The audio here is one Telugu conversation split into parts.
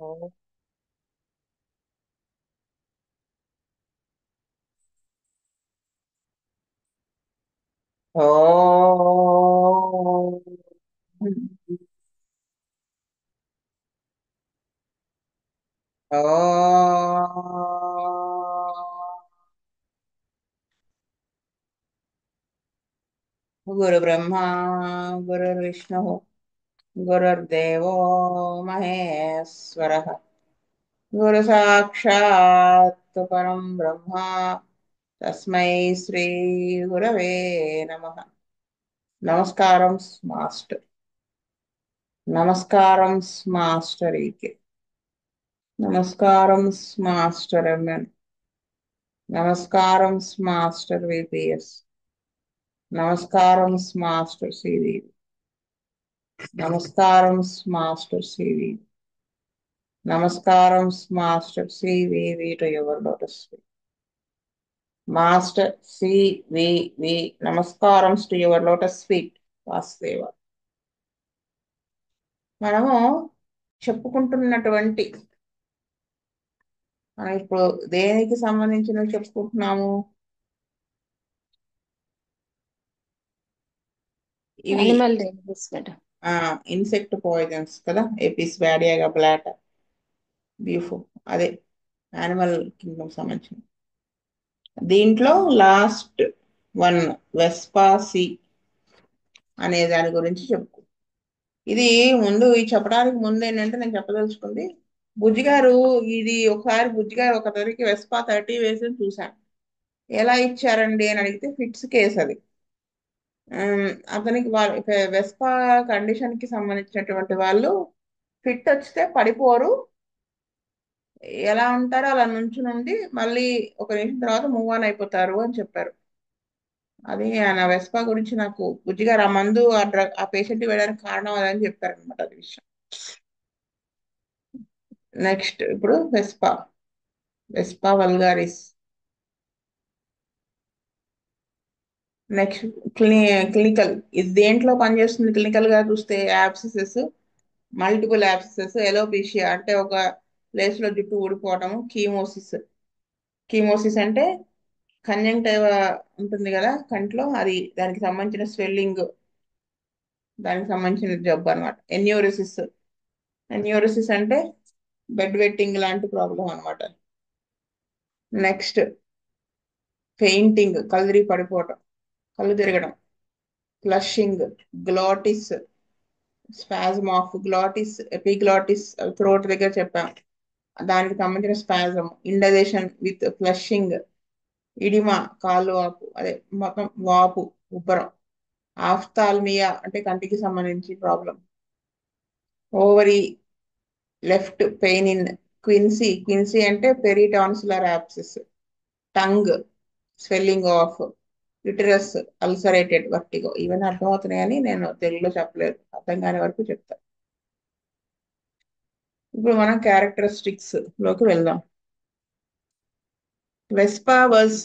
ఓ ఓ గురు బ్రహ్మ గురు విష్ణు గురుర్దేవో మహేశ్వర గురు సాక్షాత్ పరం బ్రహ్మ తస్మై శ్రీ గురవే నమః. నమస్కారం మాస్టర్. నమస్కారం మాస్టరీకి. నమస్కారం మాస్టర్ ఎంఎన్. నమస్కారం మాస్టర్ విపిఎస్. నమస్కారం మాస్టర్ సివి. నమస్కారం మాస్టర్ సివి. నమస్కారం master CVV to your lotus feet. Master CVV నమస్కారం to your lotus feet Vasudeva. మనము చెప్పుకుంటున్నటువంటి మనం ఇప్పుడు దేనికి సంబంధించినవి చెప్పుకుంటున్నాము? ఇవి animal remedies madam. Insect poisons కదా, ఎపిస్, వాడియాగా, బ్లాట్, బీఫ్, అదే యానిమల్ కింగ్డమ్ సంబంధించిన. దీంట్లో లాస్ట్ వన్ వెస్పాసి అనే దాని గురించి చెప్పు. ఇది ముందు ఈ చెప్పడానికి ముందు ఏంటంటే నేను చెప్పదలుచుకుంది, బుజ్జిగారు ఇది ఒకసారి బుజ్జిగారు ఒక తరికి వెస్పా 30 వేసి చూశాను. ఎలా ఇచ్చారండి అని అడిగితే ఫిట్స్ కేసు అది. అతనికి వాళ్ళ వెస్పా కండిషన్ కి సంబంధించినటువంటి వాళ్ళు ఫిట్ వచ్చితే పడిపోరు, ఎలా ఉంటారో అలా నుంచి నుండి మళ్ళీ ఒక నిమిషం తర్వాత మూవ్ ఆన్ అయిపోతారు అని చెప్పారు. అది నా వెస్పా గురించి నాకు బుజ్జిగారు ఆ మందు ఆ డ్రగ్ ఆ పేషెంట్ వేయడానికి కారణం అదని చెప్పారనమాట. అది విషయం. నెక్స్ట్ ఇప్పుడు Vespa, Vespa vulgaris. Next clinical. ఇది దేంట్లో పనిచేస్తుంది క్లినికల్ గా చూస్తే? యాబ్సిసెస్, మల్టిపుల్ యాబ్సిసెస్, ఎలోపీషియా అంటే ఒక ప్లేస్ లో జుట్టు ఊడిపోవటము, కీమోసిస్. కీమోసిస్ అంటే కంజంక్టివా ఉంటుంది కదా కంట్లో, అది దానికి సంబంధించిన స్వెల్లింగ్, దానికి సంబంధించిన జబ్బు అనమాట. ఎన్యూరిసిస్. ఎన్యూరిసిస్ అంటే బెడ్ వెట్టింగ్ లాంటి ప్రాబ్లం అనమాట. నెక్స్ట్ పెయింటింగ్, కళ్ళు తిరిగి పడిపోవటం, కళ్ళు తిరగడం. Flushing, glottis, spasm of glottis, epiglottis, throat దగ్గర చెప్పాం, దానికి సంబంధించిన spasm. Indigestion with flushing. Oedema, కాళ్ళు వాపు, అదే మొత్తం వాపు, ఉబ్బరం. ఆఫ్థాల్మియా అంటే కంటికి సంబంధించి problem. Ovary left pain in quinsy. Quinsy అంటే peritonsillar abscess. Tongue swelling of. Uterus ulcerated vertigo. ఇవన్నీ అర్థమవుతున్నాయని నేను తెలుగులో చెప్పలేదు, అర్థం కాని వరకు చెప్తాను. ఇప్పుడు మనం క్యారెక్టరిస్టిక్స్ లోకి వెళ్దాం. Vespa was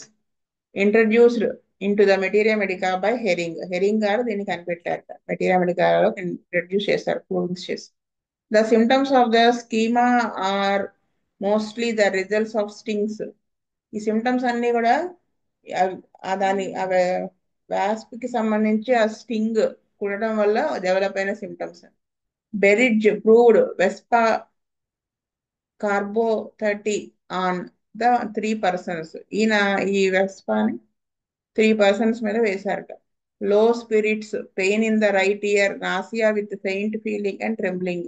introduced into the materia medica by Hering. Hering గారు దీన్ని కనిపెట్టారట, మెటీరియా మెడికాలో ఇంట్రడ్యూస్ చేశారు, ప్రూవింగ్స్ చేసి. The symptoms of the schema are mostly the results of stings. ఈ సిమ్టమ్స్ అన్ని కూడా దాని వ్యాస్ప్ కి సంబంధించి ఆ స్టింగ్ కుడటం వల్ల డెవలప్ అయిన symptoms. Berridge proved Vespa crabro 30 on the 3 persons. ఈయన ఈ వెస్పాని 3 పర్సన్స్ మీద వేశారట. Low spirits, pain in the right ear, nausea with faint feeling and trembling,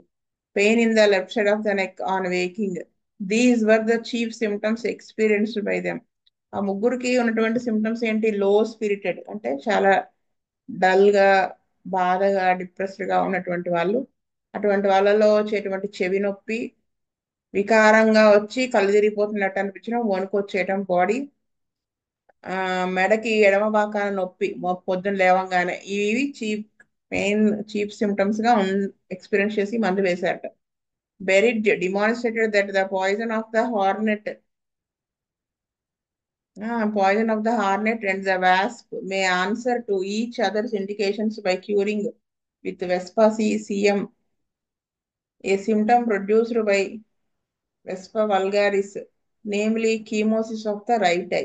pain in the left side of the neck on waking. These were the chief symptoms experienced by them. ఆ ముగ్గురికి ఉన్నటువంటి సిమ్టమ్స్ ఏంటి? లో స్పిరిటెడ్ అంటే చాలా డల్ గా, బాధగా, డిప్రెస్డ్ గా ఉన్నటువంటి వాళ్ళు. అటువంటి వాళ్ళలో వచ్చేటువంటి చెవి నొప్పి, వికారంగా వచ్చి కళ్ళు తిరిగిపోతున్నట్టు అనిపించడం, వణుకు వచ్చేయటం బాడీ, మెడకి ఎడమ భాగాన నొప్పి పొద్దున్న లేవంగానే, ఇవి చీప్ మెయిన్ చీప్ సిమ్టమ్స్ గా ఎక్స్పీరియన్స్ చేసి మందు వేశారట. Berridge demonstrated that the poison of the hornet and the wasp may answer to each other's indications by curing with Vespa CM, a symptom produced by Vespa vulgaris namely chemosis of the right eye.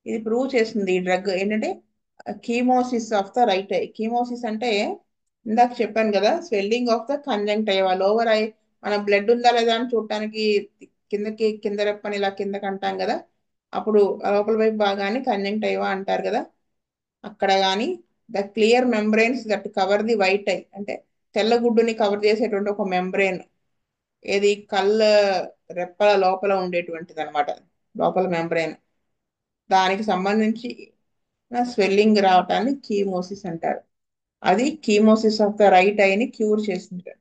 ఇది ప్రూవ్ చేస్తుంది ఈ డ్రగ్ ఏంటంటే chemosis of the right eye. కీమోసిస్ అంటే ఇందాక చెప్పాను కదా, swelling of the conjunctiva lower eye. మన బ్లడ్ ఉందా లేదా అని చూడటానికి కిందకి కింద రెప్పని ఇలా కిందకి అంటాం కదా, అప్పుడు ఆ లోపల వైపు భాగాన్ని కంజంక్టివా అంటారు కదా. అక్కడ కానీ the clear membranes that cover the white I అంటే తెల్లగుడ్డుని కవర్ చేసేటువంటి ఒక మెంబ్రెయిన్, ఏది కళ్ళ రెప్పల లోపల ఉండేటువంటిది అనమాట, లోపల మెంబ్రెయిన్. దానికి సంబంధించి స్వెల్లింగ్ రావటాన్ని కీమోసిస్ అంటారు. అది కీమోసిస్ ఆఫ్ ద రైట్ ఐని క్యూర్ చేసింది.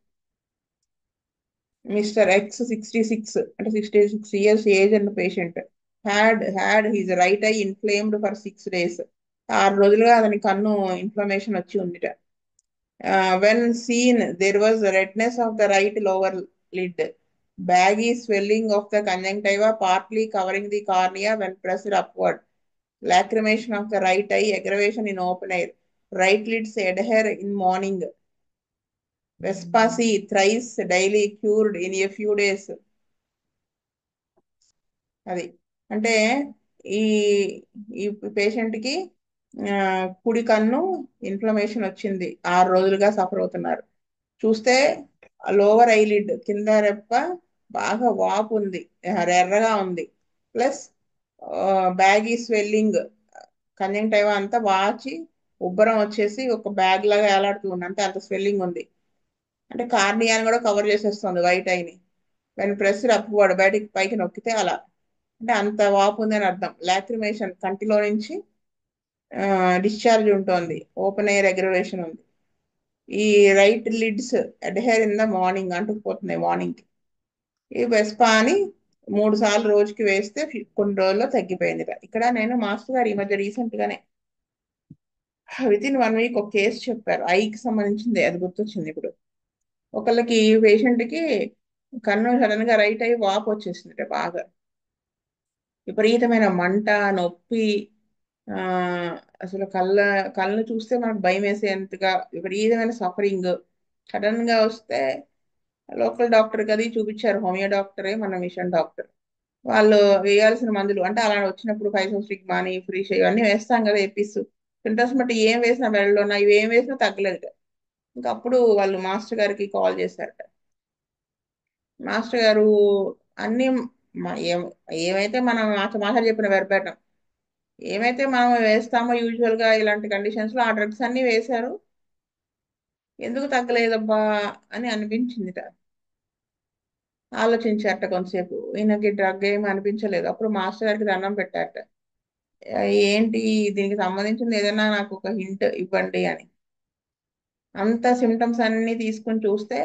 మిస్టర్ ఎక్స్ 66 అంటే 66 years age and patient had his right eye inflamed for 6 days. 6 రోజులుగా అతని కన్ను ఇన్ఫ్లమేషన్ వచ్చి ఉందిట. When seen there was redness of the right lower lid, baggy swelling of the conjunctiva partly covering the cornea when pressed upward, lacrimation of the right eye, aggravation in open air, right lids adhere in morning, Vespasi thrice daily cured in a few days. అది అంటే ఈ ఈ పేషెంట్ కి కుడి కన్ను ఇన్ఫ్లమేషన్ వచ్చింది, 6 రోజులుగా సఫర్ అవుతున్నారు. చూస్తే లోవర్ ఐలిడ్ కింద రెప్ప బాగా వాపు ఉంది, ఎర్రగా ఉంది. ప్లస్ బ్యాగీ స్వెల్లింగ్, కంజంక్టివా అంతా వాచి ఉబ్బరం వచ్చేసి ఒక బ్యాగ్ లాగా ఏలాడుతూ ఉంది, అంటే అంత స్వెల్లింగ్ ఉంది. అంటే కార్నియాని కూడా కవర్ చేసేస్తుంది వైట్ ఐని. వెన్ ప్రెస్ అప్వర్డ్ బయటికి పైకి నొక్కితే అలా, అంటే అంత వాపు ఉందని అర్థం. లాక్రిమేషన్ కంటిలో నుంచి డిశ్చార్జ్ ఉంటుంది, ఓపెన్ ఎయిర్ అగ్రవేషన్ ఉంది. ఈ right lids adhere in the morning అంటుకుపోతుంది మార్నింగ్ కి. ఈ వెస్పా అని 3 సార్లు రోజుకి వేస్తే కొన్ని రోజుల్లో తగ్గిపోయింది. ఇక్కడ నేను మాస్టర్ గారు ఈ మధ్య రీసెంట్ గానే విత్ ఇన్ 1 week ఒక కేసు చెప్పారు, ఐకి సంబంధించింది, అది గుర్తొచ్చింది ఇప్పుడు. ఒకళ్ళకి పేషెంట్ కి కన్ను సడన్ గా రైట్ అయ్యి వాపు వచ్చేసింది బాగా, విపరీతమైన మంట, నొప్పి, ఆ అసలు కళ్ళను చూస్తే మనకు భయం వేసేంతగా విపరీతమైన సఫరింగ్ సడన్ గా వస్తే లోకల్ డాక్టర్ అది చూపించారు, హోమియో డాక్టరే మన మిషన్ డాక్టర్. వాళ్ళు వేయాల్సిన మందులు అంటే అలా వచ్చినప్పుడు ఫైసోస్టిక్ మాని ఫ్రీష్ ఇవన్నీ వేస్తాం కదా, ఎపిస్ సింటమ్స్ బట్టి ఏం వేసినా వెళ్ళలోనా ఇవి ఏం వేసినా తగ్గలేదు. ఇంకా అప్పుడు వాళ్ళు మాస్టర్ గారికి కాల్ చేశారట. మాస్టర్ గారు అన్ని ఏమైతే మనం మాస్టర్ చెప్పిన వెర్బేటం ఏమైతే మనం వేస్తామో యూజువల్ గా ఇలాంటి కండిషన్స్ లో ఆ డ్రగ్స్ అన్ని వేశారు, ఎందుకు తగ్గలేదబ్బా అని అనిపించిందిట. ఆలోచించారట కొంతసేపు, ఈయనకి డ్రగ్ ఏమి అనిపించలేదు. అప్పుడు మాస్టర్ గారికి దండం పెట్టారట, ఏంటి దీనికి సంబంధించింది ఏదైనా నాకు ఒక హింట్ ఇవ్వండి అని. అంత సిమ్టమ్స్ అన్ని తీసుకుని చూస్తే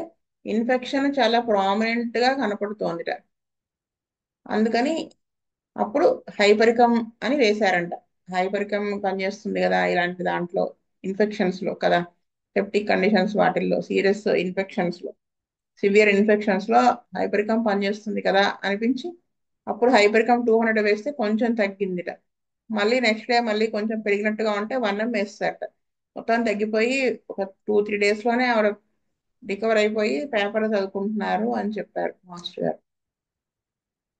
ఇన్ఫెక్షన్ చాలా ప్రామినెంట్ గా కనపడుతోందిట. అందుకని అప్పుడు హైపరికం అని వేశారంట. హైపరికం పనిచేస్తుంది కదా ఇలాంటి దాంట్లో, ఇన్ఫెక్షన్స్ లో కదా, సెప్టిక్ కండిషన్స్ వాటిల్లో, సీరియస్ ఇన్ఫెక్షన్స్ లో, సివియర్ ఇన్ఫెక్షన్స్ లో హైపరికం పనిచేస్తుంది కదా అనిపించి అప్పుడు హైపరికం 200 వేస్తే కొంచెం తగ్గిందిట. మళ్ళీ నెక్స్ట్ డే మళ్ళీ కొంచెం పెరిగినట్టుగా ఉంటే 1 ml వేస్తారట. మొత్తం తగ్గిపోయి ఒక 2-3 days లోనే ఆవిడ రికవర్ అయిపోయి పేపర్ చదువుకుంటున్నారు అని చెప్పారు మాస్టర్ గారు.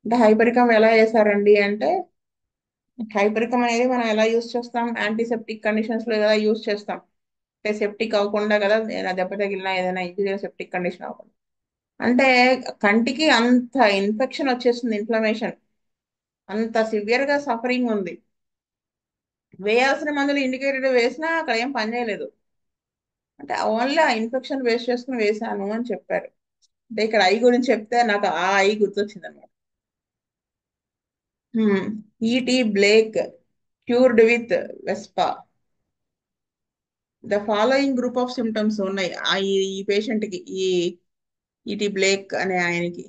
అంటే హైపరికం ఎలా చేశారండి అంటే, హైపరికం అనేది మనం ఎలా యూస్ చేస్తాం, యాంటీసెప్టిక్ కండిషన్స్ లో ఎలా యూస్ చేస్తాం అంటే సెప్టిక్ అవ్వకుండా కదా, ఏదైనా దెబ్బ తగిలినా ఏదైనా ఇంజురీ సెప్టిక్ కండిషన్ అవ్వకుండా. అంటే కంటికి అంత ఇన్ఫెక్షన్ వచ్చేస్తుంది, ఇన్ఫ్లమేషన్ అంత సివియర్ గా సఫరింగ్ ఉంది, వేయాల్సిన మందులు ఇండికేటెడ్ వేసినా అక్కడ ఏం పని చేయలేదు. అంటే ఓన్లీ ఆ ఇన్ఫెక్షన్ వేస్ట్ చేసుకుని వేశాను అని చెప్పారు. అంటే ఇక్కడ ఐ గురించి చెప్తే నాకు ఆ ఐ గుర్తొచ్చింది అనమాట. ET Blake cured with Vespa. The following group of symptoms ఉన్నాయి ఈ పేషెంట్ కి, ఈ ఈటీ బ్లేక్ అనే ఆయనకి.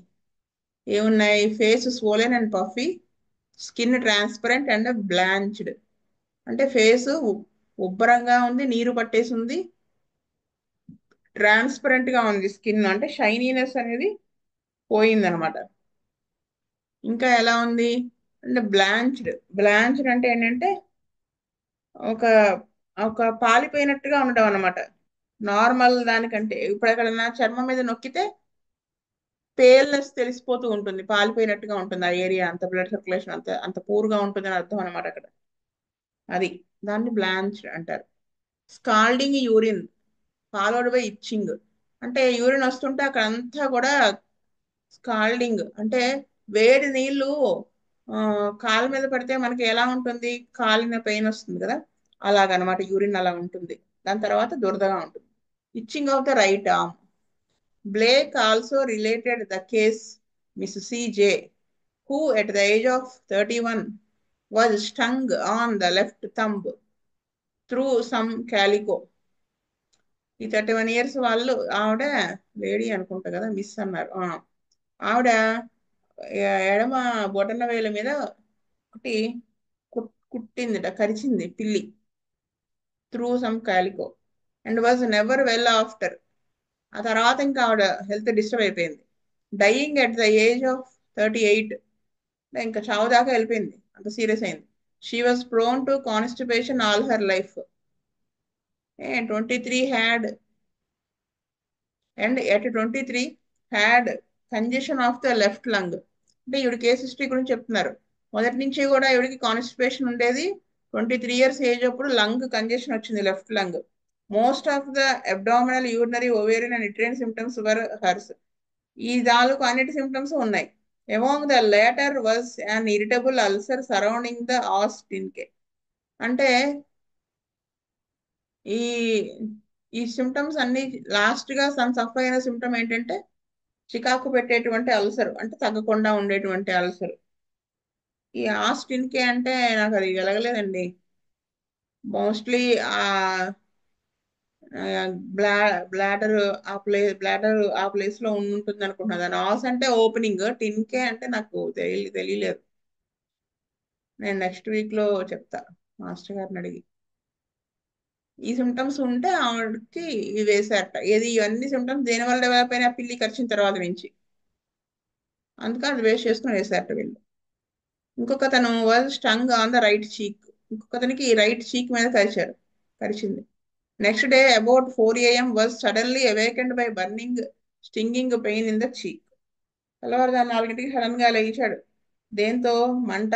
ఏమున్నాయి, face swollen and puffy, skin transparent and blanched. అంటే ఫేస్ ఉబ్బరంగా ఉంది, నీరు పట్టేసి ఉంది, ట్రాన్స్పరెంట్ గా ఉంది స్కిన్, అంటే షైనీనెస్ అనేది పోయిందనమాట. ఇంకా ఎలా ఉంది అంటే బ్లాంచ్డ్. బ్లాంచ్డ్ అంటే ఏంటంటే ఒక ఒక పాలిపోయినట్టుగా ఉండడం అనమాట. నార్మల్ దానికంటే ఇప్పుడు ఎక్కడన్నా చర్మం మీద నొక్కితే పేల్నెస్ తెలిసిపోతూ ఉంటుంది, పాలిపోయినట్టుగా ఉంటుంది ఆ ఏరియా, అంత బ్లడ్ సర్క్యులేషన్ అంత అంత పూర్గా ఉంటుంది అని అర్థం అనమాట అక్కడ. అది దాన్ని బ్లాంచ్ అంటారు. Scolding urine followed by itching, అంటే యూరిన్ వస్తుంటే అక్కడ అంతా కూడా స్కాల్డింగ్ అంటే వేడి నీళ్లు కాలు మీద పడితే మనకి ఎలా ఉంటుంది, కాలిన పెయిన్ వస్తుంది కదా, అలాగనమాట యూరిన్ అలా ఉంటుంది. దాని తర్వాత దురదగా ఉంటుంది. Itching of the right arm. Blake also related the case miss CJ, who at the age of 31 was stung on the left thumb through some calico. ఈ 31 years వాళ్ళు ఆవిడ, లేడీ అనుకుంటా కదా, మిస్ అన్నారు, ఆవిడ ఎడమ బొటన వేలు మీద ఒకటి కుట్టిందిట, కరిచింది పిల్లి, through some calico, and was never well after. ఆ తర్వాత ఇంకా ఆవిడ హెల్త్ డిస్టర్బ్ అయిపోయింది. Dying at the age of 38, ఇంకా చావు దాకా వెళ్ళిపోయింది, అంత సీరియస్ అయింది. She was prone to constipation all her life. 23 had and at 23 had congestion of the left lung. అంటే ఈవిడ కేస్ హిస్టరీ గురించి చెప్తున్నారు. మొదటి నుంచి కూడా ఈవిడికి కాన్స్టిపేషన్ ఉండేది. 23 years ఏజ్ అప్పుడు లంగ్ కంజెషన్ వచ్చింది, left lung. Most of the abdominal, urinary, ovarian and uterine symptoms were hers. ఈ దానికి అన్నిటి సిమ్టమ్స్ ఉన్నాయి. Among the latter was an irritable ulcer surrounding the ఆస్టిన్కే. అంటే ఈ ఈ సిమ్టమ్స్ అన్ని లాస్ట్ గా సఫర్ అయిన సిమ్టమ్ ఏంటంటే చికాకు పెట్టేటువంటి అల్సర్, అంటే తగ్గకుండా ఉండేటువంటి అల్సర్. ఈ ఆస్టిన్కే అంటే నాకు అది వెలగలేదండి. మోస్ట్లీ ఆ బ్లా బ్లాడర్ ఆ ప్లేస్ లో ఉంటుంది అనుకుంటున్నాను. దాని ఆస్ అంటే ఓపెనింగ్, టిన్కే అంటే నాకు తెలియలేదు. నేను నెక్స్ట్ వీక్ లో చెప్తా మాస్టర్ గారిని అడిగి. ఈ సిమ్టమ్స్ ఉంటే ఆవిడకి ఇవి వేశారట. ఏది ఇవన్నీ సిమ్టమ్స్ దేని వల్ల డెవలప్ అయినా, పిల్లి కరిచిన తర్వాత నుంచి, అందుకని అది వేస్ట్ చేసుకుని వేశారట వీళ్ళు. ఇంకొక తను was stung on the right cheek. ఇంకొక అతనికి రైట్ చీక్ మీద కరిచింది. Next day about 4 AM was suddenly awakened by burning stinging pain in the cheek. తెల్లవారుదాన్ని 4 గంటలకి సడన్ గా లేచాడు, దేంతో మంట,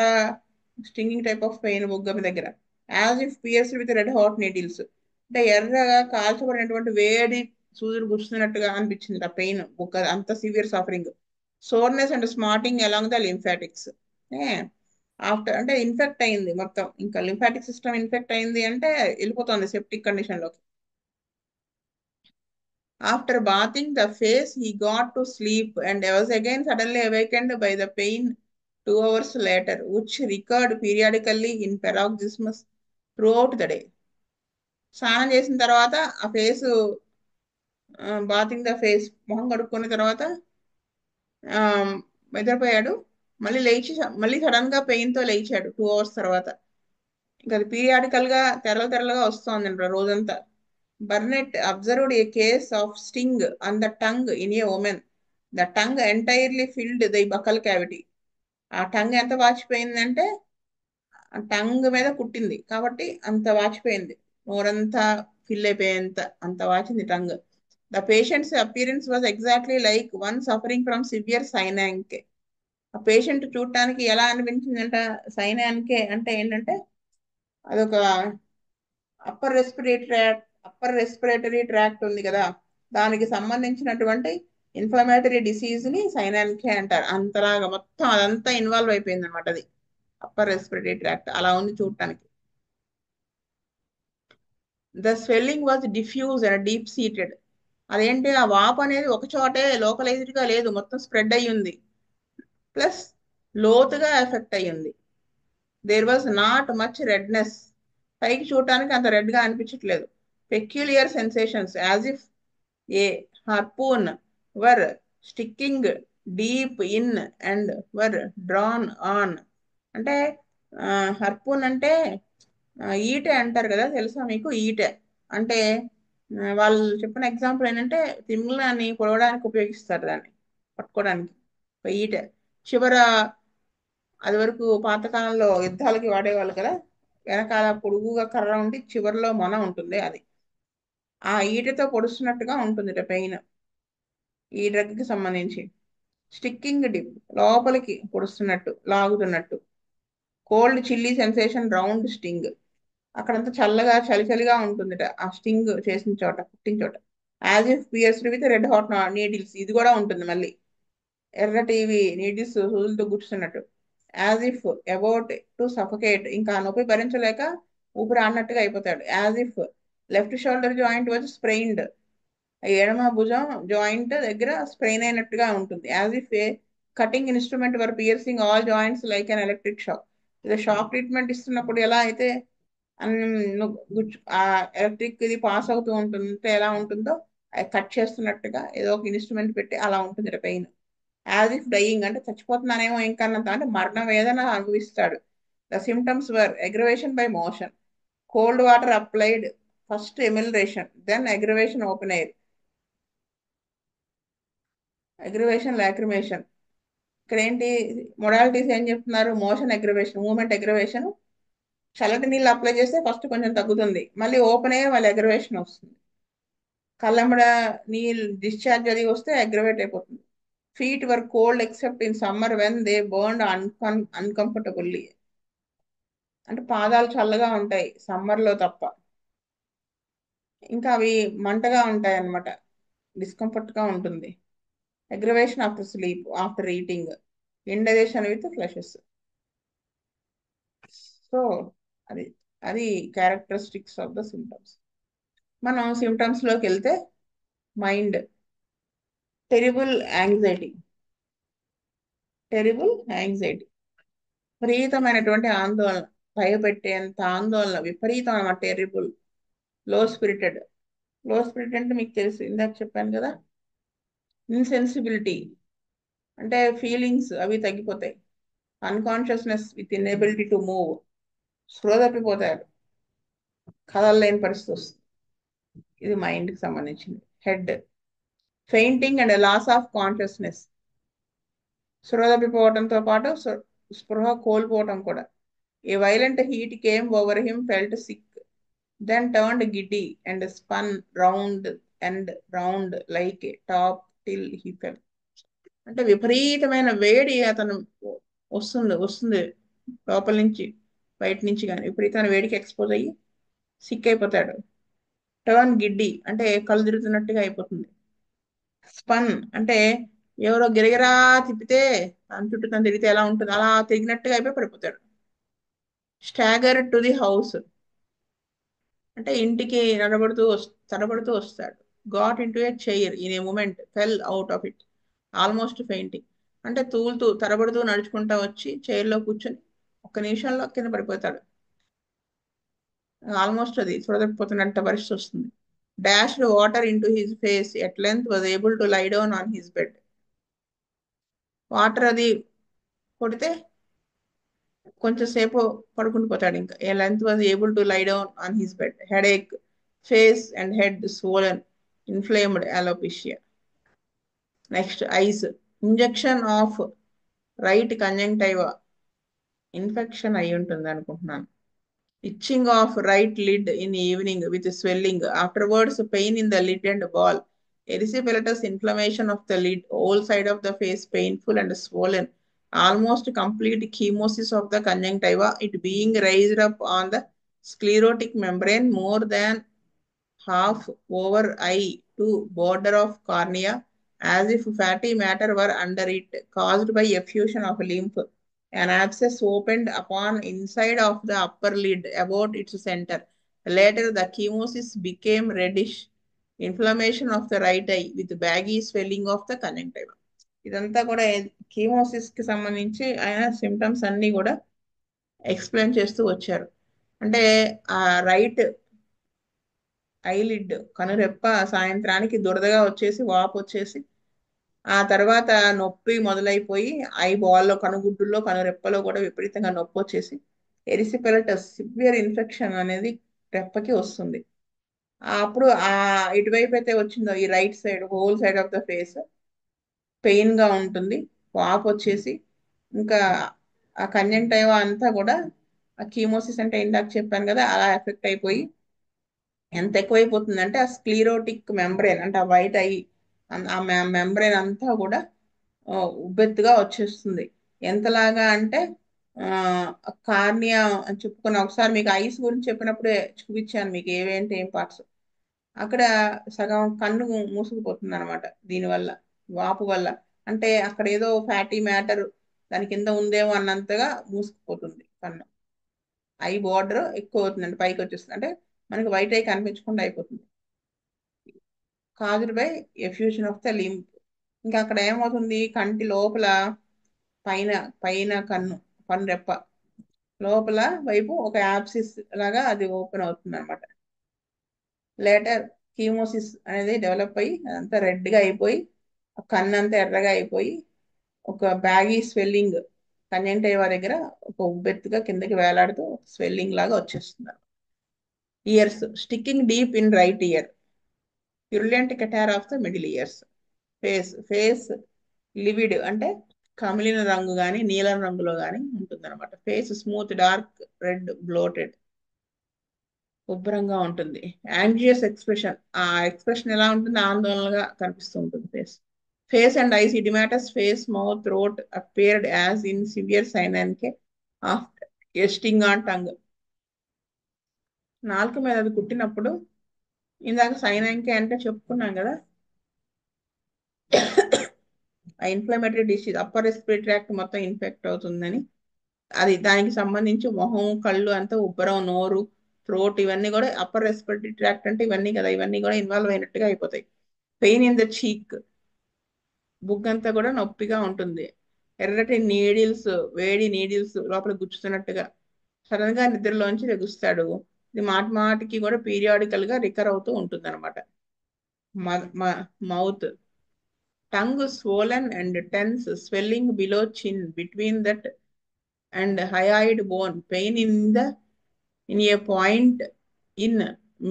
స్టింగింగ్ టైప్ ఆఫ్ పెయిన్ బుగ్గ దగ్గర. As if pierce with red hot needles, అంటే ఎర్రగా కాల్చబడినటువంటి వేడి సూదులు గుచ్చుతున్నట్టుగా అనిపించింది ఆ పెయిన్ బుగ్గ, అంత severe suffering. Soreness and smarting along the lymphatics. After అంటే ఇన్ఫెక్ట్ అయింది మొత్తం, ఇంకా లింఫాటిక్ సిస్టమ్ ఇన్ఫెక్ట్ అయింది అంటే వెళ్ళిపోతుంది సెప్టిక్ కండిషన్ లోకి. After bathing the face, he got to sleep and was again suddenly awakened by the pain 2 hours later, which recurred periodically in paroxysms throughout the day. స్నానం చేసిన తర్వాత ఆ ఫేస్, బాతింగ్ ద ఫేస్, మొహం కడుక్కున్న తర్వాత ఆ, నిద్రపోయాడు. మళ్ళీ లేచి మళ్ళీ సడన్ గా పెయిన్ తో లేచాడు 2 hours తర్వాత. ఇంకా అది పీరియాడికల్ గా తెరలుగా వస్తోంది రోజంతా. Burnett observed a case of sting on the tongue in a woman. The tongue entirely filled the buccal cavity. ఆ టంగ్ ఎంత వాచిపోయిందంటే, ఆ టంగ్ మీద కుట్టింది కాబట్టి అంత వాచిపోయింది, నోరంతా ఫిల్ అయిపోయేంత అంత వాచింది tongue. The patient's appearance was exactly like one suffering from severe cynanche. ఆ పేషెంట్ చూడటానికి ఎలా అనిపించిందంట, సైనాంకే అంటే ఏంటంటే అదొక అప్పర్ రెస్పిరేటరీ ట్రాక్ట్ ఉంది కదా, దానికి సంబంధించినటువంటి ఇన్ఫ్లమేటరీ డిసీజ్ ని సైనానికే అంటారు. అంతలాగా మొత్తం అదంతా ఇన్వాల్వ్ అయిపోయింది అనమాట. అది అప్పర్ రెస్పిరేటరీ ట్రాక్ట్ అలా ఉంది చూడటానికి. The swelling was diffuse and deep seated. అదేంటి, ఆ వాపు అనేది ఒక చోటే లోకలైజ్డ్ గా లేదు, మొత్తం స్ప్రెడ్ అయ్యి ఉంది, ప్లస్ లోతుగా ఎఫెక్ట్ అయ్యింది. There was not much redness, పైకి చూడటానికి అంత రెడ్ గా అనిపించట్లేదు. Peculiar sensations as if a harpoon were sticking deep in and were drawn on. అంటే హర్పూన్ అంటే ఈటె అంటారు కదా, తెలుసా మీకు ఈటె అంటే? వాళ్ళు చెప్పిన ఎగ్జాంపుల్ ఏంటంటే తిమింగలాన్ని పొడవడానికి ఉపయోగిస్తారు, దాన్ని పట్టుకోవడానికి ఒక ఈటె. చివర అది వరకు పాతకాలంలో యుద్ధాలకి వాడేవాళ్ళు కదా, వెనకాల పొడుగుగా కర్ర ఉండి చివరిలో మొన ఉంటుంది, అది ఆ ఈటెతో పొడుస్తున్నట్టుగా ఉంటుంది పెయిన్ ఈ డ్రగ్ కి సంబంధించి. స్టిక్కింగ్ డిప్, లోపలికి పొడుస్తున్నట్టు లాగుతున్నట్టు. Cold chilly sensation, round sting, అక్కడంతా చల్లగా చలి చలిగా ఉంటుందిట ఆ స్టింగ్ చేసిన చోట, పుట్టిన చోట. As if pierced with red hot needles, ఇది కూడా ఉంటుంది మళ్ళీ. ఎర్రటివి నీడిల్స్ సూదులతో గుచ్చుతున్నట్టు. As if about to suffocate, ఇంకా నొప్పి భరించలేక ఊపిరి ఆడినట్టుగా అయిపోతాడు. As if left shoulder joint was sprained, ఎడమ భుజం జాయింట్ దగ్గర స్ప్రెయిన్ అయినట్టుగా ఉంటుంది. As if a cutting instrument were piercing all joints like an electric shock. ఇది షాక్ ట్రీట్మెంట్ ఇస్తున్నప్పుడు ఎలా అయితే ఆ ఎలక్ట్రిక్ ఇది పాస్ అవుతూ ఉంటుంటే ఎలా ఉంటుందో, అది కట్ చేస్తున్నట్టుగా ఏదో ఒక ఇన్స్ట్రుమెంట్ పెట్టి అలా ఉంటుంది పెయిన్. యాజ్ ఇఫ్ డయింగ్, అంటే చచ్చిపోతున్నానేమో ఇంకన్నంత, అంటే మరణ వేదన అనుభవిస్తాడు. The symptoms were aggravation by motion, cold water applied, first amelioration, then aggravation open air. Aggravation lacrimation, ఇక్కడ ఏంటి మొడాలిటీస్ ఏం చెప్తున్నారు? Motion aggravation, movement aggravation. చల్లటి నీళ్ళు అప్లై చేస్తే ఫస్ట్ కొంచెం తగ్గుతుంది, మళ్ళీ ఓపెన్ అయ్యే మళ్ళీ అగ్రవేషన్ వస్తుంది. కళ్ళమ్మడ నీళ్ళు డిశ్చార్జ్ అది వస్తే అగ్రవేట్ అయిపోతుంది. Feet were cold except in summer when they burned uncomfortably, అంటే పాదాలు చల్లగా ఉంటాయి సమ్మర్ లో తప్ప, ఇంకా అవి మంటగా ఉంటాయి అన్నమాట, డిస్కంఫర్ట్ గా ఉంటుంది. Aggravation after sleep, after eating, indigestion with flushes. So అది అది క్యారెక్టరిస్టిక్స్ ఆఫ్ ద సిమ్టమ్స్. మనం సిమ్టమ్స్ లోకి వెళ్తే, mind, terrible anxiety, terrible anxiety, విపరీతమైనటువంటి ఆందోళన, భయపెట్టేంత ఆందోళన, విపరీతం టెరిబుల్. లో స్పిరిటెడ్, లో స్పిరిట్ అంటే మీకు తెలుసు, ఇందాక చెప్పాను కదా. ఇన్సెన్సిబిలిటీ, అంటే ఫీలింగ్స్ అవి తగ్గిపోతాయి. Unconsciousness with inability to move, స్పృహ తప్పిపోతారు, కదలలేని పరిస్థితి వస్తుంది. ఇది మైండ్కి సంబంధించింది. Head, fainting and loss of consciousness, స్పృహ తప్పిపోవడంతో పాటు స్పృహ కోల్పోవటం కూడా. A violent heat came over him, felt sick, then turned giddy and spun round and round like a top till he fell. అంటే విపరీతమైన వేడి అతను వస్తుంది వస్తుంది లోపల నుంచి, బయట నుంచి కానీ విపరీతమైన వేడికి ఎక్స్పోజ్ అయ్యి సిక్ అయిపోతాడు. టర్న్ గిడ్డీ అంటే కళ్ళు తిరుగుతున్నట్టుగా అయిపోతుంది. స్పన్ అంటే ఎవరో గిరగిరా తిప్పితే దాని చుట్టూ తను తిరిగితే ఎలా ఉంటుంది అలా తిరిగినట్టుగా అయిపోయి పడిపోతాడు. స్టాగర్ టు ది హౌస్, అంటే ఇంటికి తడబడుతూ వస్తాడు. Got in to a chair in a moment, fell out of it, almost fainting, అంటే తూలుతూ తడబడుతూ నడుచుకుంటా వచ్చి చైర్లో కూర్చొని ఒక్క నిమిషంలో కింద పడిపోతాడు. ఆల్మోస్ట్ అది చూడదప్పిపోతున్నట్ట పరిస్థితి వస్తుంది. Dashed water into his face, at length was able to lie down on his bed. Water అది కొడితే కొంచెం సేపు పడుకుంటూ పోతాడు. ఇంకా a length was able to lie down on his bed, headache, face and head swollen, inflamed, alopecia. Next eyes, injection of right conjunctiva, infection అయి ఉంటుంది అనుకుంటున్నాను. Itching of right lid in evening with swelling, afterwards pain in the lid and ball, erysipelatous inflammation of the lid, whole side of the face painful and swollen, almost complete chemosis of the conjunctiva, it being raised up on the sclerotic membrane more than half over eye to border of cornea, as if fatty matter were under it, caused by effusion of lymph. An abscess opened upon inside of the upper lid about its center. Later, the chemosis became reddish inflammation of the right eye with baggy swelling of the conjunctiva. ఇదంతా కూడా కీమోసిస్ కి సంబంధించి ఆయన సిమ్టమ్స్ అన్ని కూడా ఎక్స్ప్లెయిన్ చేస్తూ వచ్చారు. అంటే ఆ రైట్ ఐలిడ్ కనురెప్ప సాయంత్రానికి దురదగా వచ్చేసి వాపు వచ్చేసి ఆ తర్వాత నొప్పి మొదలైపోయి ఐ బాల్లో కనుగుడ్డుల్లో కనురెప్పలో కూడా విపరీతంగా నొప్పి వచ్చేసి ఎరిసిపెలటస్ సివియర్ ఇన్ఫెక్షన్ అనేది రెప్పకి వస్తుంది. అప్పుడు ఆ ఇటువైపు అయితే వచ్చిందో ఈ right side whole side of the face pain గా ఉంటుంది, వాపు వచ్చేసి ఇంకా ఆ కంజంక్టివా అంతా కూడా ఆ కీమోసిస్ అంటే ఇందాక చెప్పాను కదా అలా ఎఫెక్ట్ అయిపోయి ఎంత ఎక్కువైపోతుందంటే ఆ స్క్లీరోటిక్ మెంబ్రెయిన్ అంటే ఆ వైట్ ఐ ఆ మెంబ్రెయిన్ అంతా కూడా ఉబ్బెత్తుగా వచ్చేస్తుంది. ఎంతలాగా అంటే ఆ కార్నియా అని చెప్పుకున్న ఒకసారి మీకు ఐస్ గురించి చెప్పినప్పుడే చూపించాను మీకు ఏవేంటి ఏం పార్ట్స్. అక్కడ సగం కన్ను మూసుకుపోతుంది అనమాట దీనివల్ల, వాపు వల్ల. అంటే అక్కడ ఏదో ఫ్యాటీ మ్యాటర్ దాని కింద ఉందేమో అన్నంతగా మూసుకుపోతుంది కన్ను. ఐ బార్డర్ ఎక్కువ అవుతుందండి, పైకి వచ్చేస్తుంది, అంటే మనకి వైట్ ఐ కనిపించకుండా అయిపోతుంది. Caused by effusion of the lymph. ఇంకా అక్కడ ఏమవుతుంది, కంటి లోపల పైన పైన పన్ను రెప్ప లోపల వైపు ఒక యాప్సిస్ లాగా అది ఓపెన్ అవుతుంది అనమాట. లేటర్ కీమోసిస్ అనేది డెవలప్ అయ్యి అదంతా రెడ్గా అయిపోయి ఆ కన్ను అంతా ఎర్రగా అయిపోయి ఒక బ్యాగీ స్వెల్లింగ్ కన్యంటైవా దగ్గర ఒక ఉబ్బెత్తుగా కిందకి వేలాడుతూ స్వెల్లింగ్ లాగా వచ్చేస్తుంది. Ears sticking deep in right ear. Purulent catarrh of the middle ears. Face livid అంటే కమిలిన రంగు కానీ నీలం రంగులో కానీ ఉంటుంది అనమాట. Face smooth dark red bloated, ఉబ్బరంగా ఉంటుంది. యాంగ్జియస్ ఎక్స్ప్రెషన్, ఆ ఎక్స్ప్రెషన్ ఎలా ఉంటుంది, ఆందోళనగా కనిపిస్తూ ఉంటుంది face. Face and eyes oedematous face mouth throat appeared as in severe cynanche of a sting on tongue. నాలుక మీద అది కుట్టినప్పుడు, ఇందాక సైనన్కే అంటే చెప్పుకున్నాం కదా, ఆ inflammatory disease upper respiratory tract మొత్తం ఇన్ఫెక్ట్ అవుతుందని, అది దానికి సంబంధించి మొహం కళ్ళు అంతా ఉబ్బరం, నోరు థ్రోట్ ఇవన్నీ కూడా అప్పర్ రెస్పిరేటరీ ట్రాక్ట్ అంటే ఇవన్నీ కదా, ఇవన్నీ కూడా ఇన్వాల్వ్ అయినట్టుగా అయిపోతాయి. పెయిన్ ఇన్ ద చీక్, బుగ్గంతా కూడా నొప్పిగా ఉంటుంది. ఎర్రటి నీడిల్స్, వేడి నీడిల్స్ లోపల గుచ్చుతున్నట్టుగా. సడన్ గా నిద్రలోంచి లెగుస్తాడు. ఇది మాటి మాటికి కూడా పీరియాడికల్ గా రికర్ అవుతూ ఉంటుంది అనమాట. Mouth tongue swollen and tense, swelling below chin, between that and hyoid bone, pain in a point in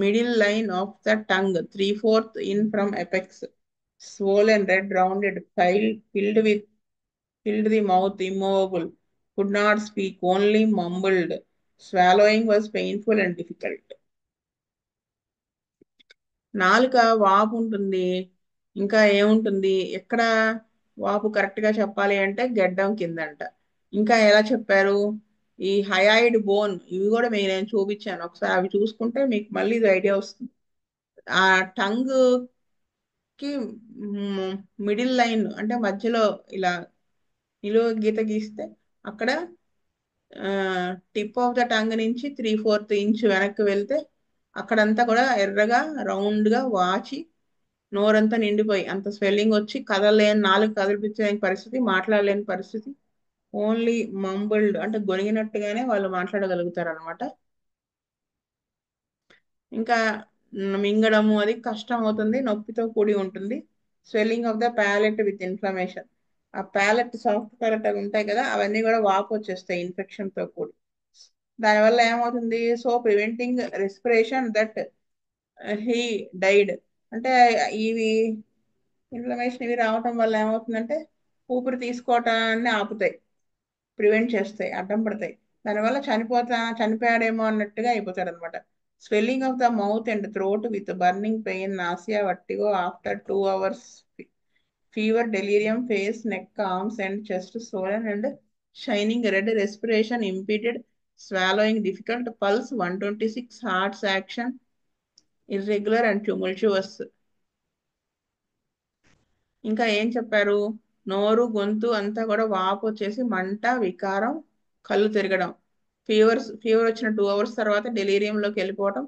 middle line of the tongue, three-fourth in from apex, swollen, red, rounded, filled the mouth, immovable, could not speak, only mumbled. Swallowing was painful and difficult. నాలుక వాపు ఉంటుంది. ఇంకా ఏముంటుంది, ఎక్కడ వాపు కరెక్ట్ గా చెప్పాలి అంటే గెడ్డం కిందంట. ఇంకా ఎలా చెప్పారు, ఈ హయాయిడ్ బోన్ ఇవి కూడా నేను చూపించాను ఒకసారి, అవి చూసుకుంటే మీకు మళ్ళీ ఇది ఐడియా వస్తుంది. ఆ టంగ్ కి మిడిల్ లైన్ అంటే మధ్యలో ఇలా నిలువ గీత గీస్తే అక్కడ టిప్ ఆఫ్ ద టంగ్ నుంచి 3/4 ఇంచ్ వెనక్కి వెళ్తే అక్కడంతా కూడా ఎర్రగా రౌండ్ గా వాచి నోరంతా నిండిపోయి అంత స్వెల్లింగ్ వచ్చి కదలలేని, నాలుగు కదిలిపించలేని పరిస్థితి, మాట్లాడలేని పరిస్థితి. ఓన్లీ మంబుల్డ్ అంటే గొనిగినట్టుగానే వాళ్ళు మాట్లాడగలుగుతారు అనమాట. ఇంకా మింగడము అది కష్టం అవుతుంది, నొప్పితో కూడి ఉంటుంది. Swelling of the palate with inflammation, ఆ ప్యాలెట్ సాఫ్ట్ ప్యాలెట్ అవి ఉంటాయి కదా, అవన్నీ కూడా వాపు వచ్చేస్తాయి ఇన్ఫెక్షన్ తో కూడి. దానివల్ల ఏమవుతుంది, so preventing respiration that he died. అంటే ఇవి ఇన్ఫ్లమేషన్ ఇవి రావటం వల్ల ఏమవుతుందంటే ఊపిరి తీసుకోవటాన్ని ఆపుతాయి, ప్రివెంట్ చేస్తాయి, అడ్డం పడతాయి. దానివల్ల చనిపోయాడేమో అన్నట్టుగా అయిపోతాడు అనమాట. Swelling of the mouth and throat with burning pain, nausea, vertigo after 2 hours, fever, delirium, face, neck, arms and chest swollen and shining red, respiration impeded, swallowing difficult, pulse 126, heart's action irregular and tumultuous. ఇంకా ఏం చెప్పారు, నోరు గొంతు అంతా కూడా వాపు వచ్చేసి మంట, వికారం, కళ్ళు తిరగడం. ఫీవర్ వచ్చిన 2 hours తర్వాత డెలీరియంలోకి వెళ్ళిపోవటం,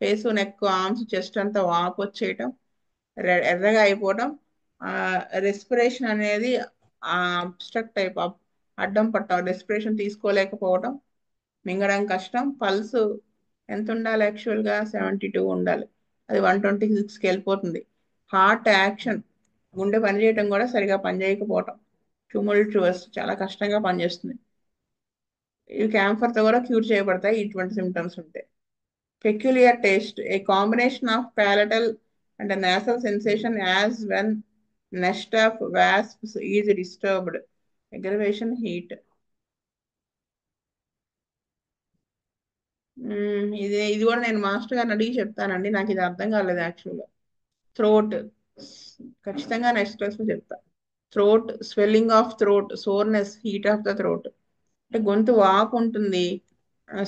ఫేస్, నెక్, ఆర్మ్స్, చెస్ట్ అంతా వాపు వచ్చేయటం, ఎర్రగా అయిపోవటం, రెస్పిరేషన్ అనేది అబ్స్ట్రక్ట్ అయిపో అడ్డం పట్టడం, రెస్పిరేషన్ తీసుకోలేకపోవటం, మింగడం కష్టం. పల్స్ ఎంత ఉండాలి, యాక్చువల్గా 72 ఉండాలి, అది 126కి వెళ్ళిపోతుంది. హార్ట్ యాక్షన్, గుండె పనిచేయటం కూడా సరిగా పనిచేయకపోవటం, ట్యూమల్చువస్ చాలా కష్టంగా పనిచేస్తుంది. ఇవి క్యాంఫర్తో కూడా క్యూర్ చేయబడతాయి ఇటువంటి సిమ్టమ్స్ ఉంటే. Peculiar taste, a combination of palatal and nasal sensation as when nest of wasps is disturbed, aggravation, heat. ఇది ఇది కూడా నేను మాస్టర్ గారిని అడిగి చెప్తానండి, నాకు ఇది అర్థం కాలేదు యాక్చువల్గా. థ్రోట్ ఖచ్చితంగా నెక్స్ట్ క్లాస్లో చెప్తా. Throat swelling of throat, soreness, heat of the throat, అంటే గొంతు వాపు ఉంటుంది,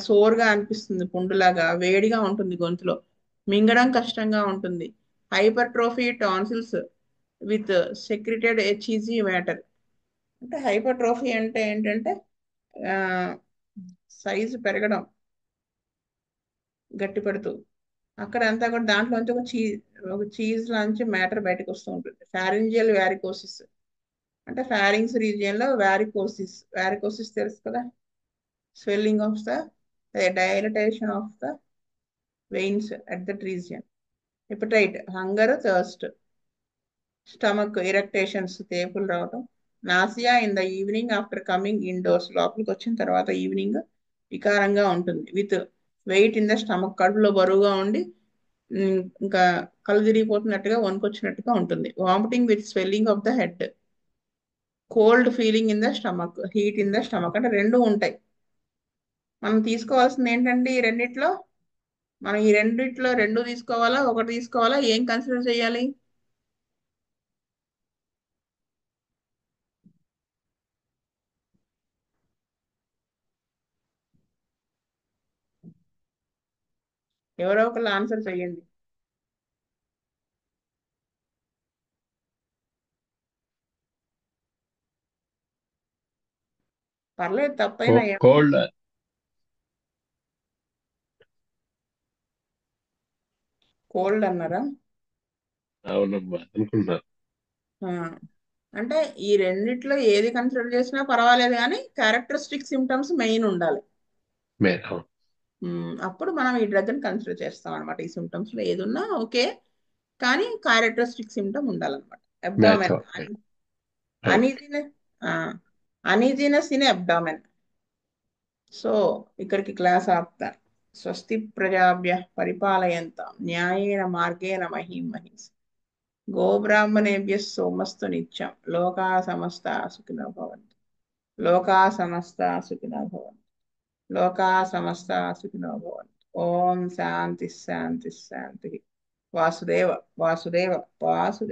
సోర్గా అనిపిస్తుంది, పుండులాగా వేడిగా ఉంటుంది గొంతులో, మింగడం కష్టంగా ఉంటుంది. Hypertrophy tonsils with secreted cheesy matter. అంటే హైపర్ట్రోఫీ అంటే ఏంటంటే సైజు పెరగడం గట్టిపడుతూ, అక్కడ అంతా కూడా దాంట్లోంచి ఒక చీజ్ లాంటి మ్యాటర్ బయటకు వస్తూ ఉంటుంది. ఫారింజియల్ వ్యారికోసిస్ అంటే ఫారింగ్స్ రీజియన్ లో వ్యారికోసిస్, వ్యారికోసిస్ తెలుసు కదా, swelling of the dilatation of the veins at that region. Appetite hunger, thirst. Stomach eructations, తేపులు రావటం. Nausea in the evening after coming indoors, లోపలికి వచ్చిన తర్వాత ఈవినింగ్ వికారంగా ఉంటుంది. With weight in the stomach, కడుపులో బరువుగా ఉండి ఇంకా కళ్ళు తిరిగిపోతున్నట్టుగా వణుకొచ్చినట్టుగా ఉంటుంది. Vomiting with swelling of the head. Cold feeling in the stomach, heat in the stomach, అంటే రెండు ఉంటాయి. మనం తీసుకోవాల్సింది ఏంటంటే ఈ రెండిట్లో, మనం ఈ రెండిట్లో రెండు తీసుకోవాలా ఒకటి తీసుకోవాలా, ఏం కన్సిడర్ చేయాలి? ఎవరో ఒకళ్ళు ఆన్సర్ చేయండి. పర్లేదు, తప్పైనా ఏం. కోల్డ్. కోల్డ్ అన్నారా? అవునమ్మా అనుకున్నా. ఆ, అంటే ఈ రెండిట్లో ఏది కన్సిడర్ చేసినా పర్వాలేదు, కానీ క్యారెక్టరిస్టిక్ సిమ్టమ్స్ మెయిన్ ఉండాలి. అవును. అప్పుడు మనం ఈ డ్రగ్ని కన్సిడర్ చేస్తాం అనమాట. ఈ సిమ్టమ్స్ లో ఏది ఉన్నా ఓకే, కానీ క్యారెక్టరిస్టిక్ సిమ్టమ్ ఉండాలన్నమాట. మ్యాచ్ అబ్డామెన్, అవుతాయి. Okay. Uneasiness, uneasiness in abdomen. So ఇక్కడికి క్లాస్ ఆపుతా. స్వస్తి ప్రజాభ్య పరిపాలయంతాం న్యాయేన మార్గేణ మహీం మహీస్, గోబ్రాహ్మణేభ్య సోమస్తు నిత్యం, లోకా సమస్త సుఖినో భవంతు. లోకా సమస్త సుఖినో భవంతు. లోకా సమస్త సుఖినో భవంతు. ఓం శాంతి శాంతి శాంతి. వాసుదేవ వాసుదేవ వాసుదేవ.